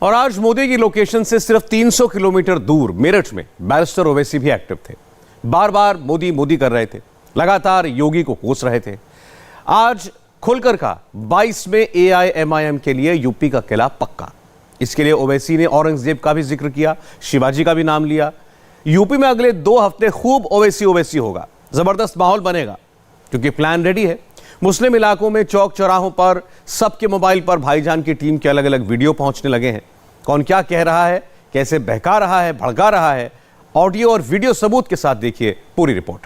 और आज मोदी की लोकेशन से सिर्फ 300 किलोमीटर दूर मेरठ में बैरिस्टर ओवैसी भी एक्टिव थे। बार बार मोदी मोदी कर रहे थे, लगातार योगी को कोस रहे थे। आज खुलकर कहा 22 में AIMIM के लिए यूपी का किला पक्का। इसके लिए ओवैसी ने औरंगजेब का भी जिक्र किया, शिवाजी का भी नाम लिया। यूपी में अगले 2 हफ्ते खूब ओवैसी ओवैसी होगा, जबरदस्त माहौल बनेगा क्योंकि प्लान रेडी है। मुस्लिम इलाकों में चौक चौराहों पर सबके मोबाइल पर भाईजान की टीम के अलग अलग वीडियो पहुंचने लगे हैं। कौन क्या कह रहा है, कैसे बहका रहा है, भड़का रहा है, ऑडियो और वीडियो सबूत के साथ देखिए पूरी रिपोर्ट।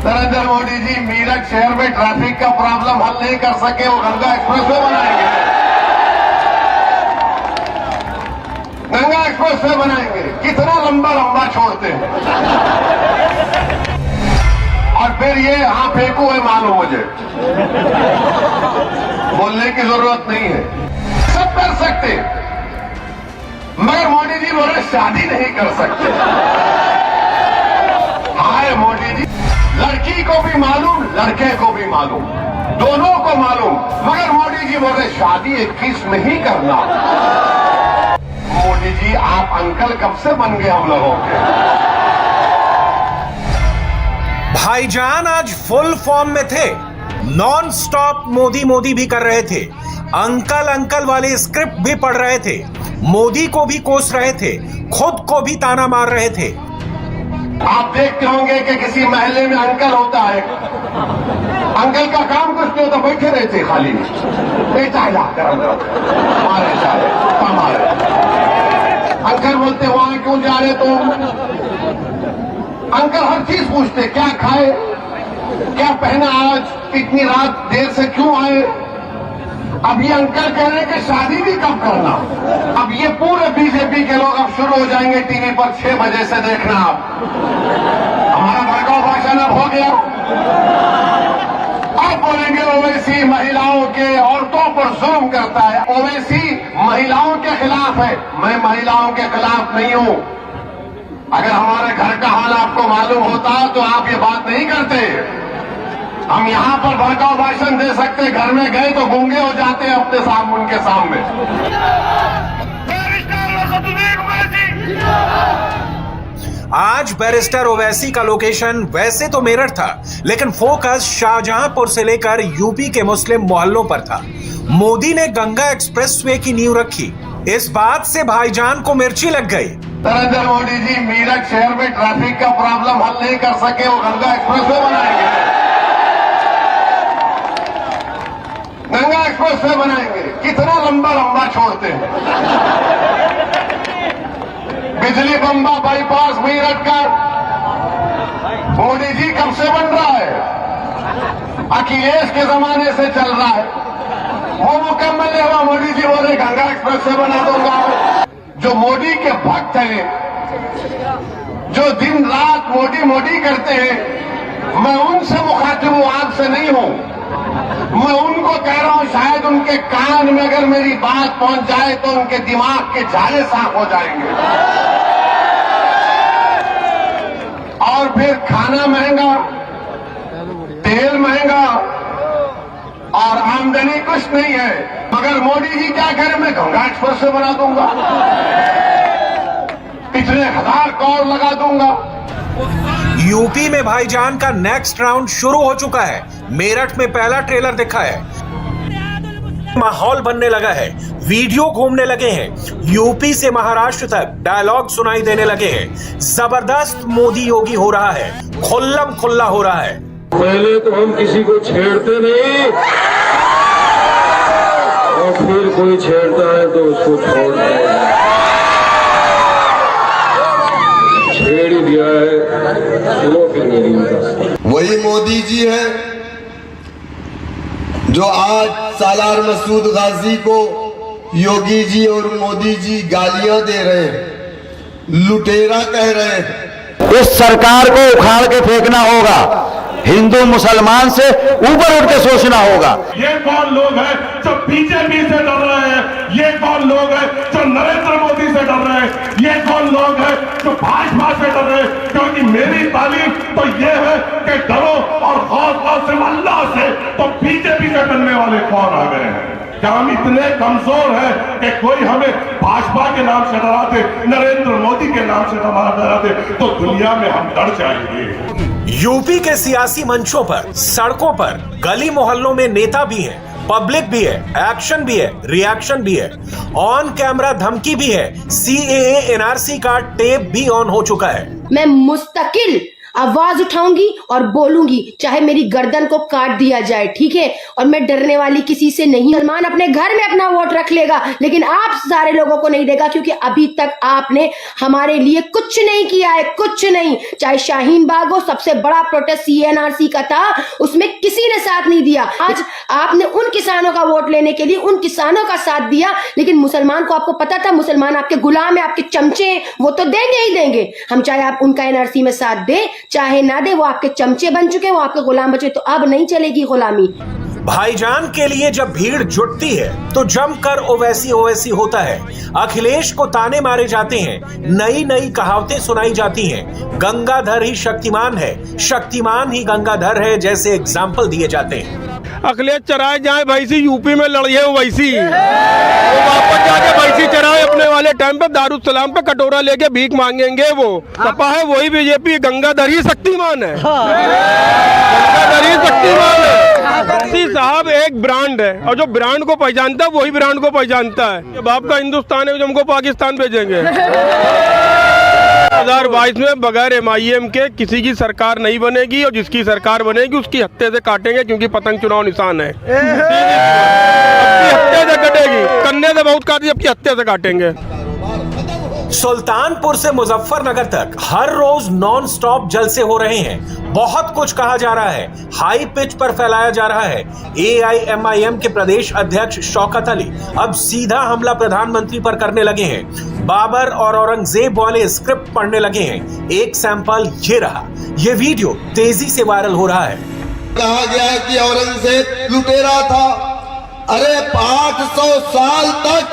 नरेंद्र मोदी जी मेरठ शहर में ट्रैफिक का प्रॉब्लम हल नहीं कर सके, वो गंगा एक्सप्रेसवे बनाएंगे। गंगा एक्सप्रेसवे बनाएंगे, कितना लंबा लंबा छोड़ते हैं और फिर ये यहां फेंकू है, मालूम मुझे बोलने की जरूरत नहीं है। सब कर सकते मगर मोदी जी बोले शादी नहीं कर सकते। हाय मोदी जी, लड़की को भी मालूम, लड़के को भी मालूम, दोनों को मालूम, मगर मोदी जी बोले शादी 21 में ही करना। मोदी जी आप अंकल कब से बन गए हम लोगों के? भाईजान आज फुल फॉर्म में थे, नॉन स्टॉप मोदी मोदी भी कर रहे थे, अंकल अंकल वाली स्क्रिप्ट भी पढ़ रहे थे, मोदी को भी कोस रहे थे, खुद को भी ताना मार रहे थे। आप देखते होंगे कि किसी महल्ले में अंकल होता है, अंकल का काम कुछ नहीं होता, बैठे रहते खाली, चाय ला गरम मारे चाय मारे। अंकल बोलते वहां क्यों जा रहे तुम? अंकल हर चीज पूछते, क्या खाए, क्या पहना आज, इतनी रात देर से क्यों आए। अब ये अंकल कह रहे हैं कि शादी भी कब करना। अब ये पूरे बीजेपी के लोग अब शुरू हो जाएंगे टीवी पर 6 बजे से देखना। आप हमारा भड़काऊ भाषण अब हो गया, अब बोलेंगे ओवैसी महिलाओं के, औरतों पर जुल्म करता है। ओवैसी महिलाओं के खिलाफ है, मैं महिलाओं के खिलाफ नहीं हूं। अगर हमारे घर का हाल आपको मालूम होता तो आप ये बात नहीं करते। हम यहां पर भड़काऊ भाषण दे सकते, घर में गए तो गूंगे हो जाते हैं अपने सामने, उनके सामने। आज बैरिस्टर ओवैसी का लोकेशन वैसे तो मेरठ था, लेकिन फोकस शाहजहांपुर से लेकर यूपी के मुस्लिम मोहल्लों पर था। मोदी ने गंगा एक्सप्रेसवे की नींव रखी, इस बात से भाईजान को मिर्ची लग गई। नरेंद्र मोदी जी मेरठ शहर में ट्रैफिक का प्रॉब्लम हल नहीं कर सके, वो गंगा एक्सप्रेसवे बनाएंगे। गंगा एक्सप्रेसवे बनाएंगे, कितना लंबा लंबा छोड़ते हैं। बिजली बम्बा बाईपास मेरठ का मोदी जी कब से बन रहा है? अखिलेश के जमाने से चल रहा है, वो मुकम्मल है। हुआ मोदी जी बोले गंगा एक्सप्रेसवे बना दूंगा। जो मोदी के भक्त हैं, जो दिन रात मोदी मोदी करते हैं, मैं उनसे मुखातिब हूं, आपसे नहीं हूं। मैं उनको कह रहा हूं, शायद उनके कान में अगर मेरी बात पहुंच जाए तो उनके दिमाग के जाले साफ हो जाएंगे। और फिर खाना महंगा, तेल महंगा और आमदनी कुछ नहीं है, मगर मोदी जी क्या करें, मैं गंगा एक्सप्रेसवे बना दूंगा, पिछले 1000 करोड़ लगा दूंगा। यूपी में भाईजान का नेक्स्ट राउंड शुरू हो चुका है। मेरठ में पहला ट्रेलर दिखा है, माहौल बनने लगा है, वीडियो घूमने लगे हैं, यूपी से महाराष्ट्र तक डायलॉग सुनाई देने लगे हैं। जबरदस्त मोदी योगी हो रहा है, खुल्लम खुल्ला हो रहा है। पहले तो हम किसी को छेड़ते नहीं और फिर कोई छेड़ता है तो उसको छोड़ते हैं। छेड़ ही दिया है, लो फिर नहीं होता। वही मोदी जी है जो आज सालार मसूद गाजी को योगी जी और मोदी जी गालियां दे रहे हैं, लुटेरा कह रहे हैं। इस सरकार को उखाड़ के फेंकना होगा, हिंदू मुसलमान से ऊपर उठ के सोचना होगा। ये कौन लोग हैं जो बीजेपी से डर रहे हैं? ये कौन लोग हैं जो नरेंद्र मोदी से डर रहे हैं? ये कौन लोग हैं जो भाजपा से डर रहे हैं? क्योंकि मेरी तालीम तो ये है कि डरो और खौफ से अल्लाह से, तो बीजेपी से डरने वाले कौन आ गए हैं? क्या हम इतने कमजोर हैं कि कोई हमें भाजपा के नाम से डराते, नरेंद्र मोदी के नाम से डराते, तो दुनिया में हम डर जाएंगे। यूपी के सियासी मंचों पर, सड़कों पर, गली मोहल्लों में नेता भी हैं, पब्लिक भी है, एक्शन भी है, रिएक्शन भी है, ऑन कैमरा धमकी भी है, CAA NRC का टेप भी ऑन हो चुका है। मैं मुस्तकिल आवाज उठाऊंगी और बोलूंगी, चाहे मेरी गर्दन को काट दिया जाए, ठीक है? और मैं डरने वाली किसी से नहीं। सलमान अपने घर में अपना वोट रख लेगा, लेकिन आप सारे लोगों को नहीं देगा, क्योंकि अभी तक आपने हमारे लिए कुछ नहीं किया है, कुछ नहीं। चाहे शाहीन बाग हो, सबसे बड़ा प्रोटेस्ट CNRC का था, उसमें किसी ने साथ नहीं दिया। आज आपने उन किसानों का वोट लेने के लिए उन किसानों का साथ दिया, लेकिन मुसलमान को आपको पता था मुसलमान आपके गुलाम है, आपके चमचे हैं, वो तो देंगे ही देंगे। हम चाहे आप उनका NRC में साथ दे चाहे ना दे, वो आपके चमचे बन चुके, वो आपके गुलाम बचे, तो अब नहीं चलेगी गुलामी। भाईजान के लिए जब भीड़ जुटती है तो जमकर ओवैसी होता है। अखिलेश को ताने मारे जाते हैं, नई नई कहावतें सुनाई जाती हैं। गंगाधर ही शक्तिमान है, शक्तिमान ही गंगाधर है जैसे एग्जाम्पल दिए जाते हैं। अखिलेश चराए जाए भैंसी, यूपी में लड़िए वैसी, वो वापस जाके भैंसी चराए अपने वाले टाइम पे दारुसलाम पे कटोरा लेके भीख मांगेंगे। वो सपा है वही बीजेपी, गंगाधर ही शक्तिमान है, गंगाधर ही शक्तिमान है। साहब एक ब्रांड है, और जो ब्रांड को पहचानता है वही ब्रांड को पहचानता है। ये बाप का हिंदुस्तान है जो हमको पाकिस्तान भेजेंगे। 2022 में बगैर MIM के किसी की सरकार नहीं बनेगी, और जिसकी सरकार बनेगी उसकी हत्थे से काटेंगे, क्योंकि पतंग चुनाव निशान है। अपनी हत्थे से कटेगी, कन्ने से बहुत काटी, अपनी हत्थे से काटेंगे। सुल्तानपुर से मुजफ्फरनगर तक हर रोज नॉन स्टॉप जलसे हो रहे हैं। बहुत कुछ कहा जा रहा है, हाई पिच पर फैलाया जा रहा है। AIMIM के प्रदेश अध्यक्ष शौकत अली अब सीधा हमला प्रधानमंत्री पर करने लगे हैं। बाबर और औरंगजेब वाले स्क्रिप्ट पढ़ने लगे हैं। एक सैंपल ये रहा। ये वीडियो तेजी से वायरल हो रहा है। कहा गया कि औरंगजेब लुटेरा था। अरे 800 साल तक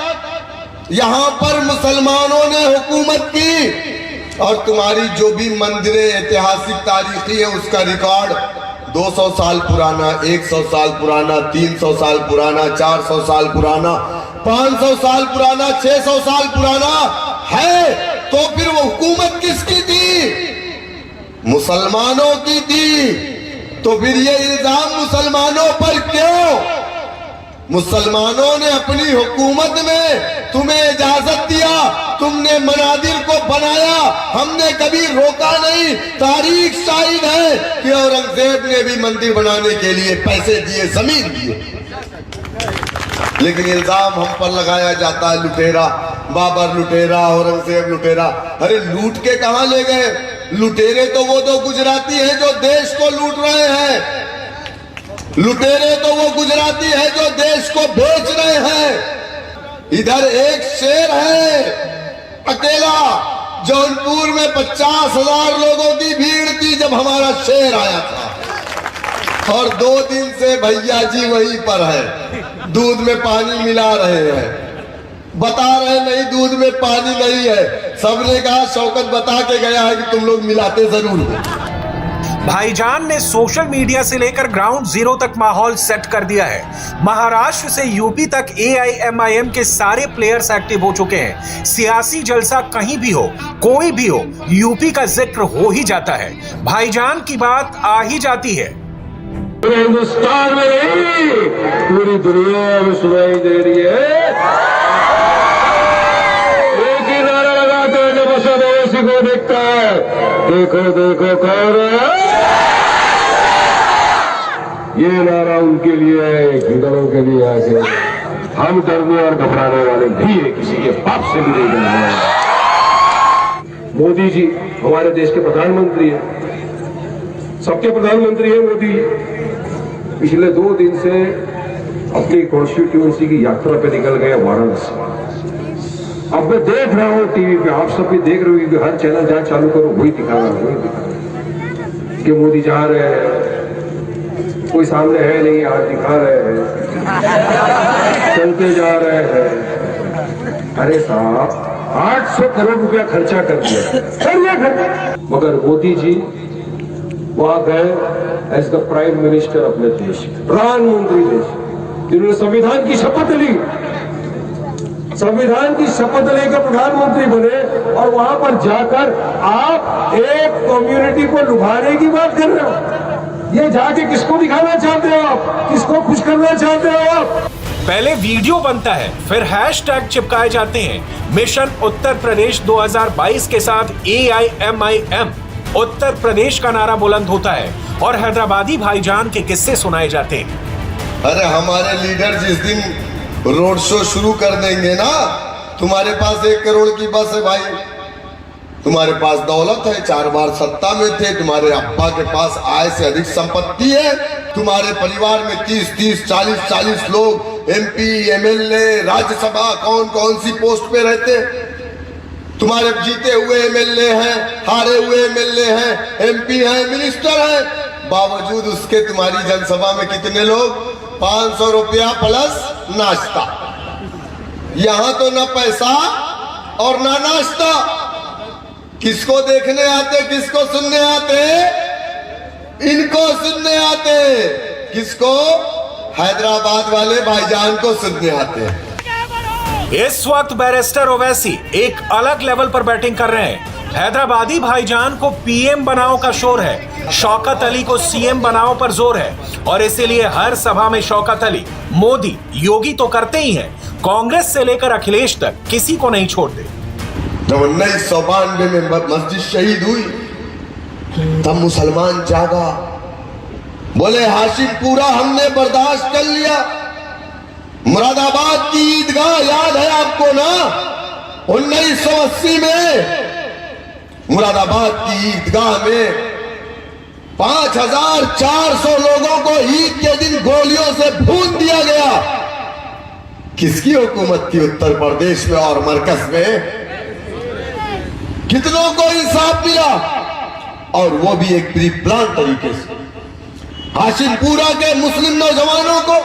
यहाँ पर मुसलमानों ने हुकूमत की, और तुम्हारी जो भी मंदिरें ऐतिहासिक तारीखी है उसका रिकॉर्ड 200 साल पुराना, 100 साल पुराना, 300 साल पुराना, 400 साल पुराना, 500 साल पुराना, 600 साल पुराना है। तो फिर वो हुकूमत किसकी थी? मुसलमानों की थी। तो फिर ये इल्जाम मुसलमानों पर क्यों? मुसलमानों ने अपनी हुकूमत में तुम्हें इजाजत दिया, तुमने मनादिर को बनाया, हमने कभी रोका नहीं। तारीख शाहिद है कि औरंगजेब ने भी मंदिर बनाने के लिए पैसे दिए, जमीन दिए, लेकिन इल्जाम हम पर लगाया जाता है लुटेरा, बाबर लुटेरा, औरंगजेब लुटेरा। अरे लूट के कहां ले गए? लुटेरे तो वो दो गुजराती हैं जो देश को लूट रहे हैं। लुटेरे तो वो गुजराती है जो देश को बेच रहे हैं। इधर एक शेर है अकेला, जौनपुर में 50,000 लोगों की भीड़ थी जब हमारा शेर आया था, और 2 दिन से भैया जी वहीं पर है, दूध में पानी मिला रहे हैं, बता रहे नहीं दूध में पानी नहीं है। सबने कहा शौकत बता के गया है कि तुम लोग मिलाते जरूर हो। भाईजान ने सोशल मीडिया से लेकर ग्राउंड जीरो तक माहौल सेट कर दिया है। महाराष्ट्र से यूपी तक AIMIM के सारे प्लेयर्स एक्टिव हो चुके हैं। सियासी जलसा कहीं भी हो, कोई भी हो, यूपी का जिक्र हो ही जाता है, भाईजान की बात आ ही जाती है। हिंदुस्तान में नहीं, पूरी दुनिया में सुनाई दे रही है। एक ही नारा लगाते हैं जब असद ओवैसी को देखता है, देखो देखो कौन है। ये नारा उनके लिए है, हिंदुओं के लिए है। हम डरने और घबराने वाले नहीं है, किसी के बाप से भी नहीं डरने वाले। मोदी जी हमारे देश के प्रधानमंत्री हैं, सबके प्रधानमंत्री हैं मोदी। पिछले 2 दिन से अपनी कॉन्स्टिट्यूएंसी की यात्रा पे निकल गए वाराणसी। अब मैं देख रहा हूँ टीवी पे, आप सब भी देख रहे हो कि हर चैनल जहां चालू करो वही दिखा रहा है कि मोदी जा रहे हैं, कोई सामने है नहीं, हाथ दिखा रहे हैं, चलते जा रहे हैं। अरे साहब, 800 करोड़ रुपया खर्चा कर दिया, मगर मोदी जी वहां गए एज द प्राइम मिनिस्टर अपने देश, प्रधानमंत्री देश, जिन्होंने संविधान की शपथ ली, संविधान की शपथ लेकर प्रधानमंत्री बने, और वहां पर जाकर आप एक कम्युनिटी को लुभाने की बात कर रहे हो। ये जाके किसको दिखाना चाहते हो आप, किसको खुश करना चाहते हो आप? पहले वीडियो बनता है, फिर हैशटैग चिपकाए जाते हैं। मिशन उत्तर प्रदेश 2022 के साथ AIMIM उत्तर प्रदेश का नारा बुलंद होता है और हैदराबादी भाईजान के किस्से सुनाए जाते हैं। अरे हमारे लीडर जिस दिन रोड शो शुरू कर देंगे ना, तुम्हारे पास 1 करोड़ की बस है भाई, तुम्हारे पास दौलत है, 4 बार सत्ता में थे, तुम्हारे अब्बा के पास आय से अधिक संपत्ति है, तुम्हारे परिवार में 30-30, 40-40 लोग MP, MLA, राज्यसभा कौन कौन सी पोस्ट पे रहते, तुम्हारे जीते हुए MLA हैं, हारे हुए MLA हैं, MP हैं, मिनिस्टर हैं, बावजूद उसके तुम्हारी जनसभा में कितने लोग? 500 रुपया प्लस नाश्ता। यहां तो ना पैसा और ना नाश्ता। किसको देखने आते, किसको सुनने आते? इनको सुनने आते। किसको? हैदराबाद वाले भाईजान को सुनने आते हैं। इस वक्त बैरिस्टर ओवैसी एक अलग लेवल पर बैटिंग कर रहे हैं। हैदराबादी भाईजान को PM बनाओ का शोर है, शौकत अली को CM बनाओ पर जोर है, और इसीलिए हर सभा में शौकत अली, मोदी, योगी तो करते ही हैं, कांग्रेस से लेकर अखिलेश तक किसी को नहीं छोड़ते। जब 1992 में मस्जिद शहीद हुई, तब मुसलमान जागा, बोले हाशिमपुरा हमने बर्दाश्त कर लिया। मुरादाबाद की ईदगाह याद है आपको ना? 1980 में मुरादाबाद की ईदगाह में 5400 लोगों को ईद के दिन गोलियों से भून दिया गया। किसकी हुकूमत थी उत्तर प्रदेश में और मरकज में? कितनों को इंसाफ मिला? और वो भी एक प्री प्लान तरीके से। हाशिमपुरा के मुस्लिम नौजवानों को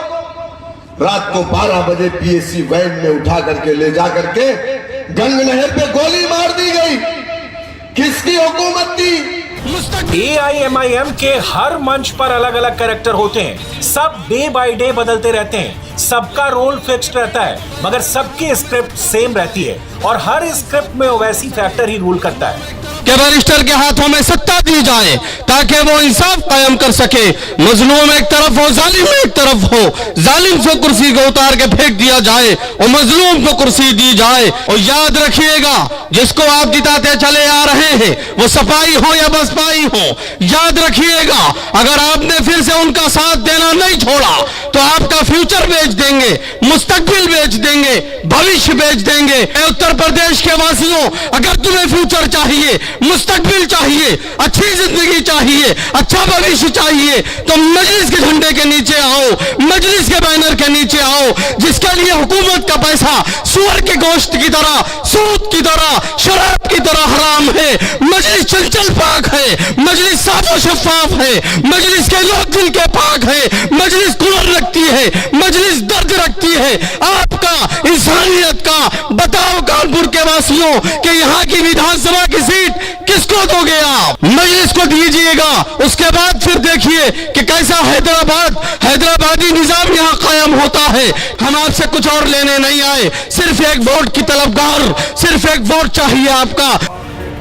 रात को 12 बजे PSC वैन में उठा करके ले जा करके गंग नहर पे गोली मार दी गई। किसकी हुकूमत थी? AIMIM के हर मंच पर अलग अलग कैरेक्टर होते हैं, सब डे बाय डे बदलते रहते हैं, सबका रोल फिक्स्ड रहता है, मगर सबकी स्क्रिप्ट सेम रहती है, और हर स्क्रिप्ट में ओवैसी फैक्टर ही रूल करता है कि बैरिस्टर के हाथों में सत्ता दी जाए ताकि वो इंसाफ कायम कर सके। मजलूम एक तरफ हो, जालिम एक तरफ हो, जालिम से कुर्सी को उतार के फेंक दिया जाए और मजलूम को कुर्सी दी जाए। और याद रखिएगा, जिसको आप जिताते चले आ रहे हैं, वो सपाई हो या बसपाई हो, याद रखिएगा, अगर आपने फिर से उनका साथ देना नहीं छोड़ा तो आपका फ्यूचर बेच देंगे, मुस्तकबिल बेच देंगे, भविष्य बेच देंगे। उत्तर प्रदेश के वासियों, अगर तुम्हें फ्यूचर चाहिए, मुस्तकबिल चाहिए, अच्छी जिंदगी चाहिए, अच्छा भविष्य चाहिए, तो मजलिस के झंडे के नीचे आओ, मजलिस के बैनर के नीचे आओ, जिसके लिए हुकूमत का पैसा सुअर के गोश्त की तरह, सूद की तरह, शराब की तरह हराम है। मजलिस चंचल पाक है, मजलिस साफ और शफाफ है, मजलिस के लोग दिल के पाक है, मजलिस कुलर रखती है, मजलिस दर्द रखती है। आपका इंसानियत का बताओ कानपुर के वासियों कि यहाँ की विधानसभा की सीट किसको दोगे आप? मजलिस को दीजिएगा, उसके बाद फिर देखिए कि कैसा हैदराबादी निजाम यहाँ कायम होता है। हम आपसे कुछ और लेने नहीं आए, सिर्फ एक वोट की तलबगार, सिर्फ एक वोट चाहिए आपका।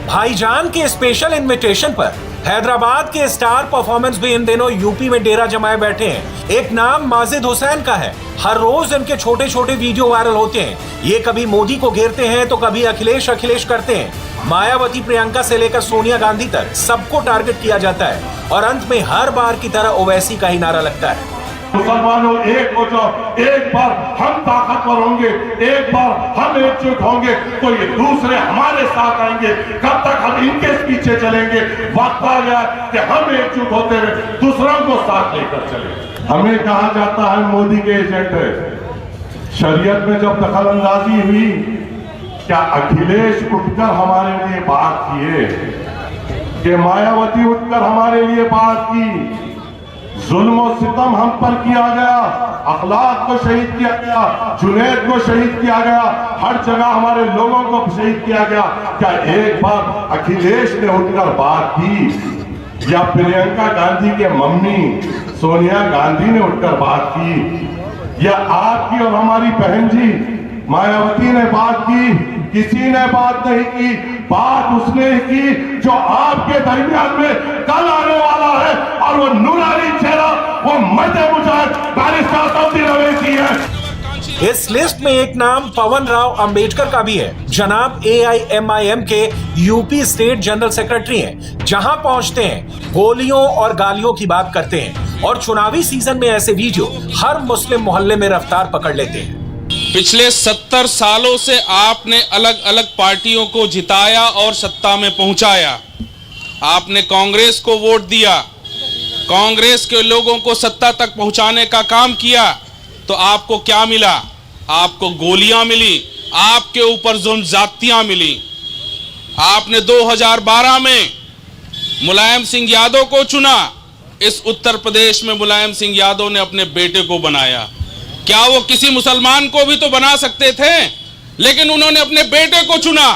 भाईजान के स्पेशल इनविटेशन पर हैदराबाद के स्टार परफॉर्मेंस भी इन दिनों यूपी में डेरा जमाए बैठे हैं। एक नाम माजिद हुसैन का है। हर रोज इनके छोटे छोटे वीडियो वायरल होते हैं। ये कभी मोदी को घेरते हैं तो कभी अखिलेश करते हैं। मायावती, प्रियंका से लेकर सोनिया गांधी तक सबको टारगेट किया जाता है, और अंत में हर बार की तरह ओवैसी का ही नारा लगता है। मुसलमानों एक हो जाओ, एक बार हम ताकतवर होंगे, एक बार हम एकजुट होंगे तो ये दूसरे हमारे साथ आएंगे। कब तक हम इनके पीछे चलेंगे? वक्त आ गया कि हम एकजुट होते हुए दूसरों को साथ लेकर चले। हमें कहा जाता है मोदी के एजेंट है। शरीयत में जब दखल अंदाजी हुई, क्या अखिलेश उठकर हमारे लिए बात किए? कि मायावती उठकर हमारे लिए बात की? जुल्म और सितम हम पर किया गया, अखलाक को शहीद किया गया, जुनैद को शहीद किया गया, हर जगह हमारे लोगों को शहीद किया गया। क्या एक बार अखिलेश ने उठकर बात की, या प्रियंका गांधी के मम्मी सोनिया गांधी ने उठकर बात की, या आपकी और हमारी बहन जी मायावती ने बात की? किसी ने बात नहीं की। बात उसने की जो आपके दरमियान में कल आने वाला है, और वो नूरानी चेहरा, वो मर्द मुजाहिद बैरिस्टर तौसीफ अवैसी है। इस लिस्ट में एक नाम पवन राव अंबेडकर का भी है। जनाब AIMIM के यूपी स्टेट जनरल सेक्रेटरी हैं। जहां पहुंचते हैं गोलियों और गालियों की बात करते हैं, और चुनावी सीजन में ऐसे वीडियो हर मुस्लिम मोहल्ले में रफ्तार पकड़ लेते हैं। पिछले 70 सालों से आपने अलग अलग पार्टियों को जिताया और सत्ता में पहुंचाया। आपने कांग्रेस को वोट दिया, कांग्रेस के लोगों को सत्ता तक पहुंचाने का काम किया, तो आपको क्या मिला? आपको गोलियां मिली, आपके ऊपर जुल्म ज्यादतियां मिली। आपने 2012 में मुलायम सिंह यादव को चुना। इस उत्तर प्रदेश में मुलायम सिंह यादव ने अपने बेटे को बनाया। क्या वो किसी मुसलमान को भी तो बना सकते थे, लेकिन उन्होंने अपने बेटे को चुना,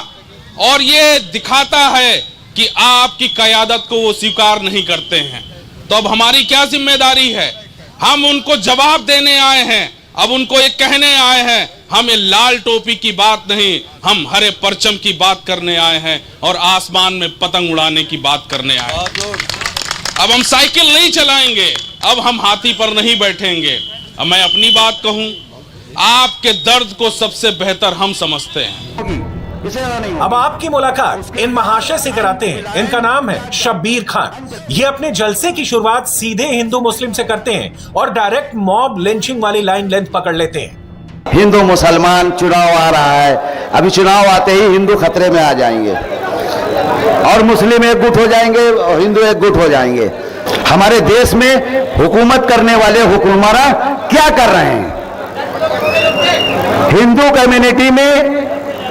और ये दिखाता है कि आपकी क़यादत को वो स्वीकार नहीं करते हैं। तो अब हमारी क्या जिम्मेदारी है? हम उनको जवाब देने आए हैं। अब उनको ये कहने आए हैं, हमें लाल टोपी की बात नहीं, हम हरे परचम की बात करने आए हैं, और आसमान में पतंग उड़ाने की बात करने आए हैं। अब हम साइकिल नहीं चलाएंगे, अब हम हाथी पर नहीं बैठेंगे। अब मैं अपनी बात कहूं, आपके दर्द को सबसे बेहतर हम समझते हैं। अब आपकी मुलाकात इन महाशय से कराते हैं। इनका नाम है शब्बीर खान। ये अपने जलसे की शुरुआत सीधे हिंदू मुस्लिम से करते हैं और डायरेक्ट मॉब लिंचिंग वाली लाइन लेंथ पकड़ लेते हैं। हिंदू मुसलमान चुनाव आ रहा है, अभी चुनाव आते ही हिंदू खतरे में आ जाएंगे, और मुस्लिम एकजुट हो जाएंगे और हिंदू एकजुट हो जाएंगे। हमारे देश में हुकूमत करने वाले हुक्मरान क्या कर रहे हैं? हिंदू कम्युनिटी में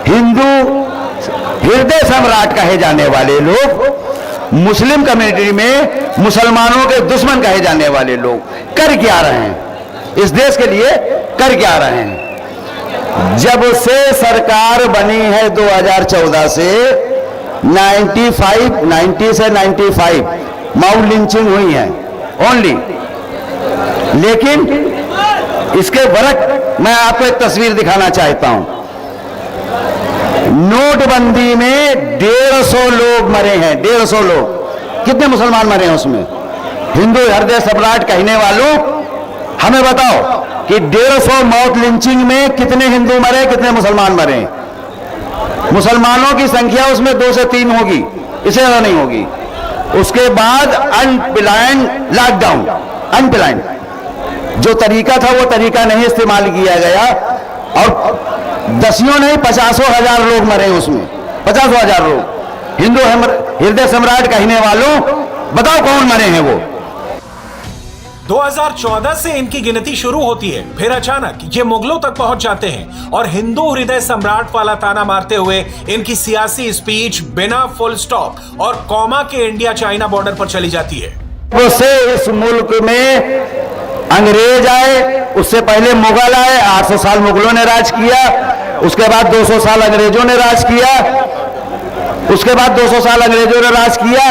हिंदू हृदय सम्राट कहे जाने वाले लोग, मुस्लिम कम्युनिटी में मुसलमानों के दुश्मन कहे जाने वाले लोग कर क्या रहे हैं? इस देश के लिए कर क्या रहे हैं? जब से सरकार बनी है 2014 से 90 से 95 माउथ लिंचिंग हुई है ओनली। लेकिन इसके वरक मैं आपको एक तस्वीर दिखाना चाहता हूं। नोटबंदी में 150 लोग मरे हैं, 150 लोग। कितने मुसलमान मरे हैं उसमें? हिंदू हृदय सम्राट कहने वालों, हमें बताओ कि 150 माउथ लिंचिंग में कितने हिंदू मरे, कितने मुसलमान मरे? मुसलमानों की संख्या उसमें 2 से 3 होगी, इससे ज्यादा नहीं होगी। उसके बाद अनप्लान्ड लॉकडाउन, अनप्लान्ड जो तरीका था वो तरीका नहीं इस्तेमाल किया गया, और दसियों नहीं 50 हजार लोग मरे उसमें, 50 हजार लोग। हिंदू हृदय सम्राट कहने वालों, बताओ कौन मरे हैं वो? 2014 से इनकी गिनती शुरू होती है, फिर अचानक ये मुगलों तक पहुंच जाते हैं और हिंदू हृदय सम्राट वाला ताना मारते हुए इनकी सियासी स्पीच बिना फुल स्टॉप और कॉमा के इंडिया चाइना बॉर्डर पर चली जाती है। उससे इस मुल्क में अंग्रेज आए, उससे पहले मुगल आए, 800 साल मुगलों ने राज किया, उसके बाद 200 साल अंग्रेजों ने राज किया, उसके बाद 200 साल अंग्रेजों ने राज किया।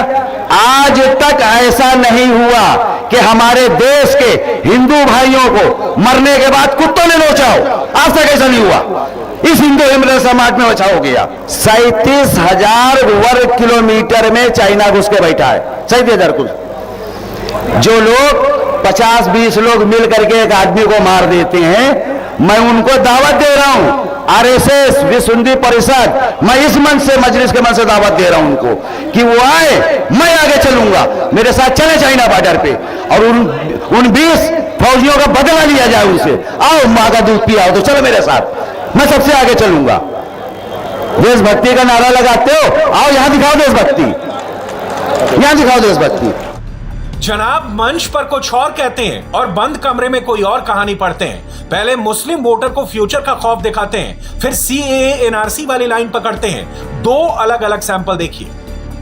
आज तक ऐसा नहीं हुआ कि हमारे देश के हिंदू भाइयों को मरने के बाद कुत्तों ने नोचा हो। आज तक ऐसा नहीं हुआ। इस हिंदू हृदय सम्राट में बचाव हो गया। 37,000 वर्ग किलोमीटर में चाइना घुस के बैठा है, 37,000 कुछ। जो लोग 50-20 लोग मिल करके एक आदमी को मार देते हैं, मैं उनको दावत दे रहा हूं, आरएसएस, विश्व हिंदू परिषद, मैं इस मंच से, मजलिस के मंच से दावत दे रहा हूं उनको कि वो आए, मैं आगे चलूंगा, मेरे साथ चले चाइना बॉर्डर पे, और उन 20 फौजियों का बदला लिया जाए उनसे। आओ माँ का दूध पियाओ तो चलो मेरे साथ, मैं सबसे आगे चलूंगा। देशभक्ति का नारा लगाते हो, आओ यहां दिखाओ देशभक्ति, यहां दिखाओ देशभक्ति। जनाब मंच पर कुछ और कहते हैं और बंद कमरे में कोई और कहानी पढ़ते हैं। पहले मुस्लिम वोटर को फ्यूचर का खौफ दिखाते हैं, फिर CAA NRC वाली लाइन पकड़ते हैं। 2 अलग अलग सैंपल देखिए।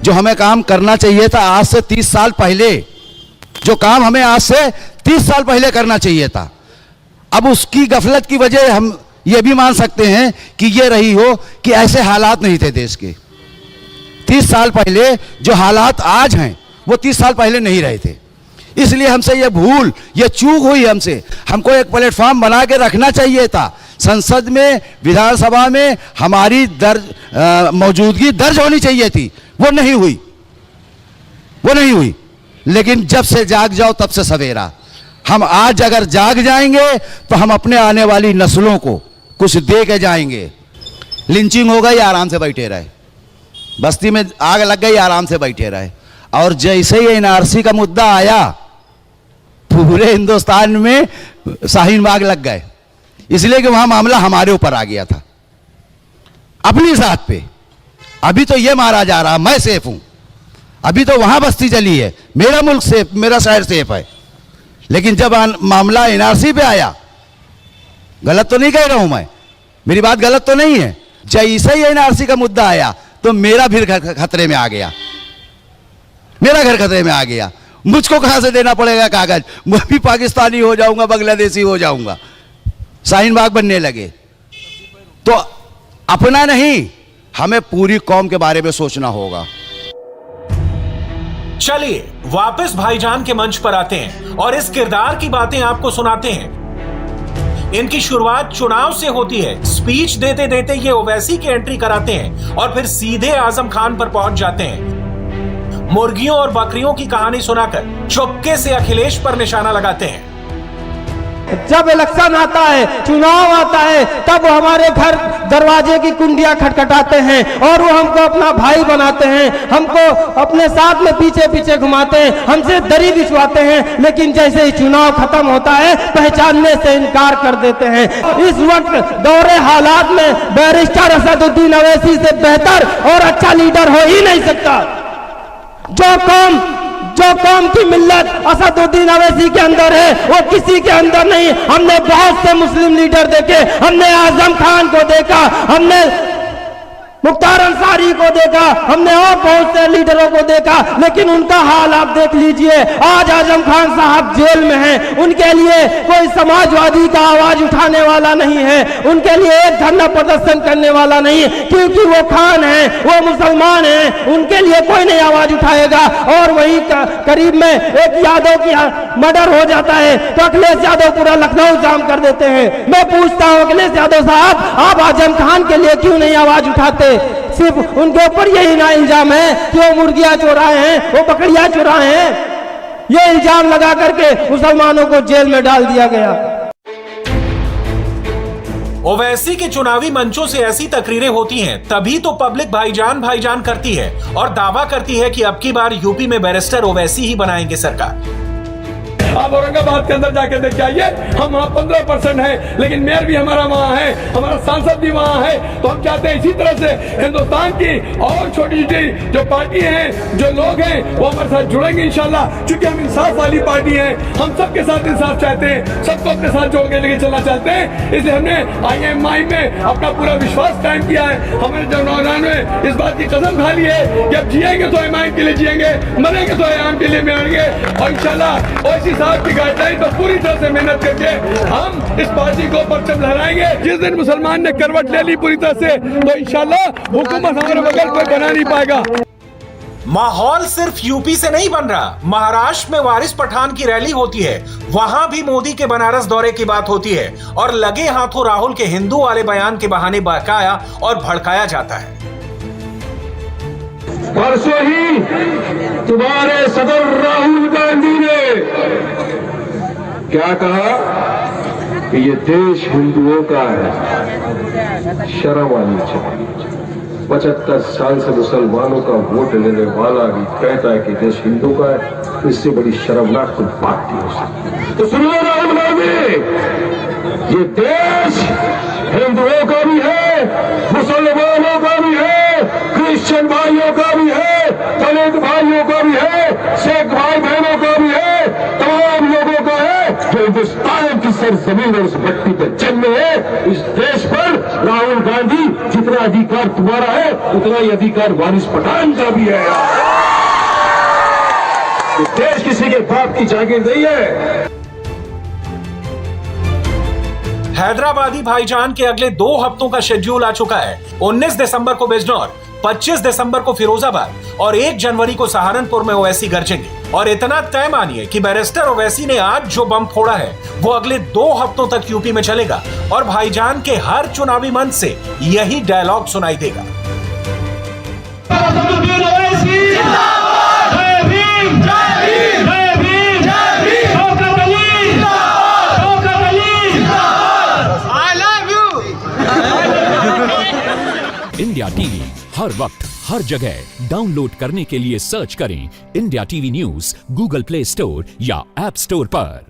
जो हमें काम करना चाहिए था आज से 30 साल पहले, जो काम हमें आज से 30 साल पहले करना चाहिए था। अब उसकी गफलत की वजह हम ये भी मान सकते हैं कि ये रही हो कि ऐसे हालात नहीं थे देश के। 30 साल पहले जो हालात आज हैं वो 30 साल पहले नहीं रहे थे। इसलिए हमसे ये भूल, ये चूक हुई हमसे। हमको एक प्लेटफॉर्म बना के रखना चाहिए था। संसद में, विधानसभा में हमारी मौजूदगी दर्ज होनी चाहिए थी, वो नहीं हुई, वो नहीं हुई। लेकिन जब से जाग जाओ तब से सवेरा। हम आज अगर जाग जाएंगे तो हम अपने आने वाली नस्लों को कुछ दे के जाएंगे। लिंचिंग हो गई, आराम से बैठे रहे। बस्ती में आग लग गई, आराम से बैठे रहे। और जैसे ही एनआरसी का मुद्दा आया, पूरे हिंदुस्तान में शाहीन बाग लग गए, इसलिए कि वहां मामला हमारे ऊपर आ गया था, अपनी जात पे। अभी तो ये मारा जा रहा, मैं सेफ हूं। अभी तो वहां बस्ती जली है, मेरा मुल्क सेफ, मेरा शहर सेफ है। लेकिन जब मामला एनआरसी पे आया, गलत तो नहीं कह रहा हूं मैं, मेरी बात गलत तो नहीं है, जैसे ही एनआरसी का मुद्दा आया तो मेरा भी घर खतरे में आ गया, मेरा घर खतरे में आ गया। मुझको कहां से देना पड़ेगा कागज? मैं भी पाकिस्तानी हो जाऊंगा, बांग्लादेशी हो जाऊंगा। शाहीन बाग बनने लगे। तो अपना नहीं, हमें पूरी कौम के बारे में सोचना होगा। चलिए वापस भाईजान के मंच पर आते हैं और इस किरदार की बातें आपको सुनाते हैं। इनकी शुरुआत चुनाव से होती है। स्पीच देते देते ये ओवैसी की एंट्री कराते हैं और फिर सीधे आजम खान पर पहुंच जाते हैं। मुर्गियों और बकरियों की कहानी सुनाकर चुपके से अखिलेश पर निशाना लगाते हैं। जब इलेक्शन आता है, चुनाव आता है, तब वो हमारे घर दरवाजे की कुंडियां खटखटाते हैं और वो हमको अपना भाई बनाते हैं, हमको अपने साथ में पीछे पीछे घुमाते हैं, हमसे दरी बिछवाते हैं। लेकिन जैसे ही चुनाव खत्म होता है, पहचानने से इनकार कर देते हैं। इस वक्त दौरे हालात में बैरिस्टर असदुद्दीन अवैसी से बेहतर और अच्छा लीडर हो ही नहीं सकता। जो कौम की मिल्लत असदुद्दीन अवैसी के अंदर है, वो किसी के अंदर नहीं। हमने बहुत से मुस्लिम लीडर देखे, हमने आजम खान को देखा, हमने मुख्तार अंसारी को देखा, हमने और बहुत से लीडरों को देखा, लेकिन उनका हाल आप देख लीजिए। आज आजम खान साहब जेल में हैं, उनके लिए कोई समाजवादी का आवाज उठाने वाला नहीं है, उनके लिए एक धरना प्रदर्शन करने वाला नहीं, क्योंकि वो खान है, वो मुसलमान है, उनके लिए कोई नहीं आवाज उठाएगा। और वही करीब में एक यादव की मर्डर हो जाता है तो अखिलेश यादव पूरा लखनऊ जाम कर देते हैं। मैं पूछता हूँ अखिलेश यादव साहब, आप आजम खान के लिए क्यों नहीं आवाज उठाते? सिर्फ उनके ऊपर यही ना इल्जाम है कि वो मुर्गियां चुराए हैं, वो बकरियां चुराए हैं। ये इल्जाम लगा करके मुसलमानों को जेल में डाल दिया गया। ओवैसी के चुनावी मंचों से ऐसी तकरीरें होती हैं, तभी तो पब्लिक भाईजान भाईजान करती है और दावा करती है कि अब की बार यूपी में बैरिस्टर ओवैसी ही बनाएंगे सरकार। आप औरंगाबाद के अंदर जाके देख जाइए, हम वहाँ 15% है, लेकिन मेयर भी हमारा वहाँ है, हमारा सांसद भी वहाँ है। तो हम चाहते हैं इसी तरह से हिंदुस्तान की और छोटी छोटी जो पार्टी हैं, जो लोग हैं, वो हमारे साथ जुड़ेंगे इंशाल्लाह। क्योंकि हम इंसाफ वाली पार्टी है, हम सबके साथ इंसाफ चाहते हैं, सबको अपने साथ जोड़ के लेके चलना चाहते हैं। इसलिए हमने IMI में अपना पूरा विश्वास कायम किया है। हमारे जो नौजवान ने इस बात की कसम खा ली है कि अब जिएंगे तो IMI के लिए जिएंगे, मरेंगे तो IMI के लिए मरेंगे। और इंशाल्लाह ओवैसी साहब की गाइडलाइन पर पूरी तरह से मेहनत करके हम इस पार्टी को परचम लहराएंगे। जिस दिन मुसलमान ने करवट ले ली पूरी तरह से, तो इंशाल्लाह हुकूमत हमारे बगल पर बना नहीं पाएगा। माहौल सिर्फ यूपी से नहीं बन रहा। महाराष्ट्र में वारिस पठान की रैली होती है, वहां भी मोदी के बनारस दौरे की बात होती है और लगे हाथों राहुल के हिंदू वाले बयान के बहाने बहकाया और भड़काया जाता है। परसों ही तुम्हारे सदर राहुल गांधी ने क्या कहा कि ये देश हिंदुओं का है। शर्म आनी चाहिए। 75 साल से मुसलमानों का वोट लेने वाला भी कहता है कि देश हिंदू का है। इससे बड़ी शर्मनाक कोई बात नहीं हो सकती। तो सुनिए राहुल गांधी, ये देश हिंदुओं का भी है, मुसलमानों का भी है, क्रिश्चियन भाइयों का भी है, दलित भाइयों का भी है, सिख भाई बहनों का भी है, तमाम लोगों का है जो हिंदुस्तान की सरजमीन और उस मिट्टी पर जन्मे हैं। इस देश पर राहुल गांधी, जितना अधिकार तुम्हारा है उतना ही अधिकार वारिस पठान का भी है। देश किसी के बाप की जागीर नहीं है। हैदराबादी भाईजान के अगले 2 हफ्तों का शेड्यूल आ चुका है। 19 दिसंबर को बिजनौर, 25 दिसंबर को फिरोजाबाद और 1 जनवरी को सहारनपुर में ओवैसी गरजेंगे। और इतना तय मानिए कि बैरिस्टर ओवैसी ने आज जो बम फोड़ा है वो अगले 2 हफ्तों तक यूपी में चलेगा और भाईजान के हर चुनावी मंच से यही डायलॉग सुनाई देगा। इंडिया टीवी हर वक्त हर जगह डाउनलोड करने के लिए सर्च करें India TV news Google play store या ऐप स्टोर पर।